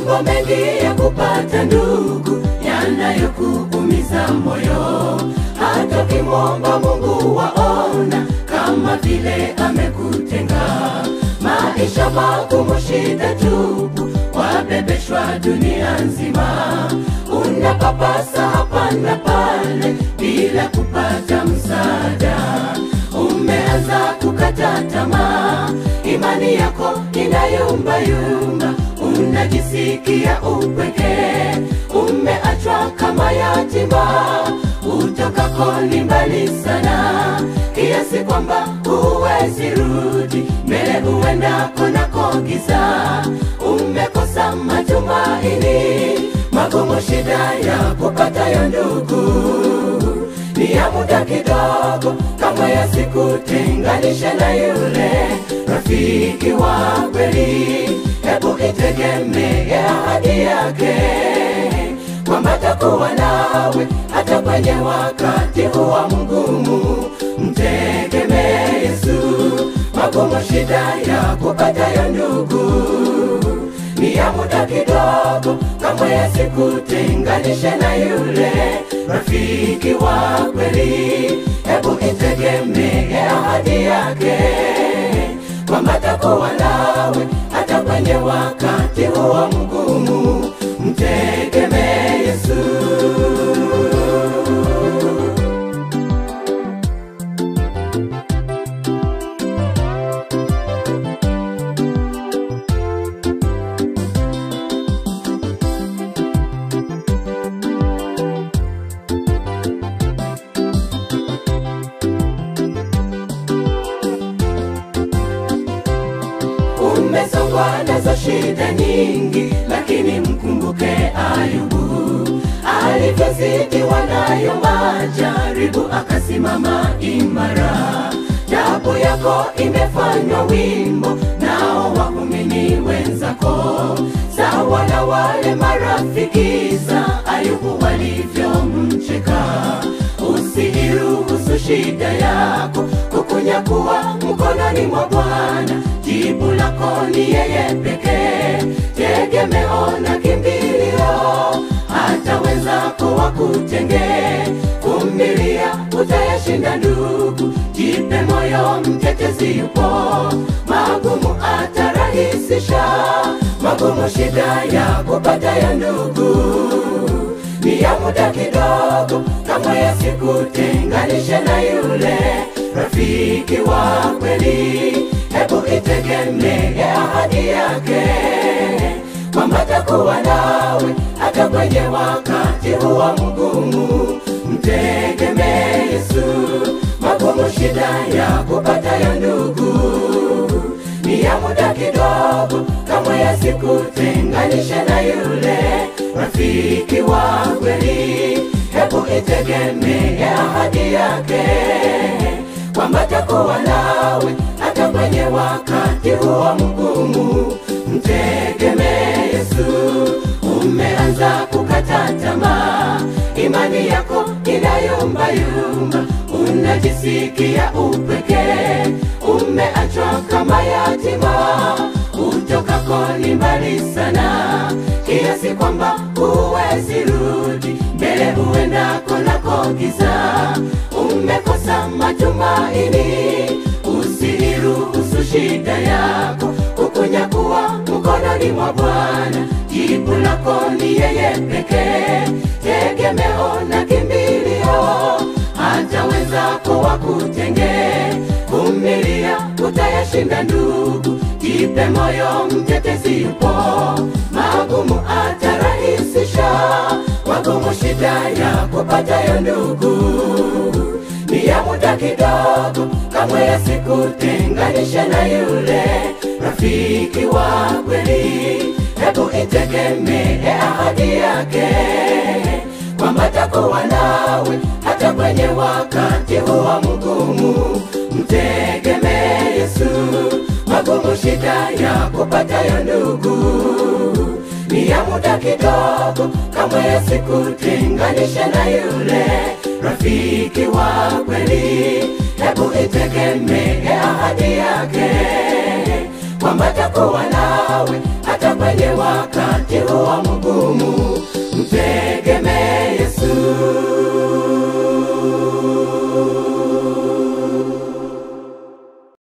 mambo mengi ya kupata ndugu yanayokuumiza moyo. Hata ukimwomba Mungu waona kama vile amekutenga. Maisha magumu, shida tupu, wabebeshwa dunia nzima. Unapapasa hapa na pale bila kupata msaada. Umeanza kukata tamaa, imani yako inayumba yumba. Unajisikia upweke, umeachwa kama yatima. Utokako ni mbali sana, kiasi kwamba huwezi rudi. Mbele uendako nako giza, umekosa matumaini. Magumu, shida ya kupata ya ndugu ni ya muda kidogo, kama yasikutenganishe na yule rafiki wa kweli. Hebu itegemee ahadi yake, kwamba atakuwa nawe hata kwenye wakati huwa mgumu. Mtegemee Yesu. Magumu, shida ya kupata ya ndugu ni ya muda kidogo, kama yasikutenganishe na yule rafiki wa kweli. Hebu itegemee ahadi yake, kwamba atakuwa nawe hata kwenye wakati huwa mgumu. Mtegemee Yesu. Umesongwa nazo shida nyingi, lakini mkumbuke Ayubu. Alivyozidiwa nayo majaribu, akasimama imara. Taabu yako imefanywa wimbo, nao waumini wenzako, sawa na wale marafiki za Ayubu walivyomcheka. Usiruhusu shida yako kukunyakuwa mkononi mwa Bwana. Jibu lako ni yeye pekee, tegemeo na kimbilio. Hata wenzako wakutenge, vumilia, utayashinda ndugu. Jipe moyo, mtetezi yupo, magumu atarahisisha. Magumu, shida ya kupata ya ndugu ni ya muda kidogo, kama yasikutenganishe na yule rafiki wa kweli. Hebu itegemee ahadi yake, kwamba atakuwa nawe hata kwenye wakati huwa mgumu. Mtegemee Yesu. Magumu, shida ya kupata ya ndugu ni ya muda kidogo, kama yasikutenganishe na yule rafiki wa kweli. Hebu itegemee ahadi yake, kwamba atakuwa nawe hata kwenye wakati huwa mgumu. Mtegemee Yesu. Umeanza kukata tamaa, imani yako inayumba yumba. Unajisikia upweke, umeachwa kama yatima. Utokako ni mbali sana, kiasi kwamba huwezi rudi. Mbele uendako nako giza, umekosa matumaini. Usiruhusu shida yako kukunyakuwa mkononi mwa Bwana. Jibu lako ni yeye pekee, tegemeo na kimbilio. Hata wenzako wakutenge, vumilia, utayashinda ndugu. Jipe moyo, mtetezi yupo, magumu atarahisisha. Magumu, shida ya kupata ya ndugu ni ya muda kidogo, kama yasikutenganishe na yule rafiki wa kweli. Hebu itegemee ahadi yake, kwamba atakuwa nawe hata kwenye wakati huwa mgumu. Mtegemee Yesu. Magumu, shida ya kupata ya ndugu ni ya muda kidogo, kama yasikutenganishe na yule rafiki wa kweli. Hebu itegemee ahadi yake, kwamba atakuwa nawe nawe hata kwenye wakati huo mgumu.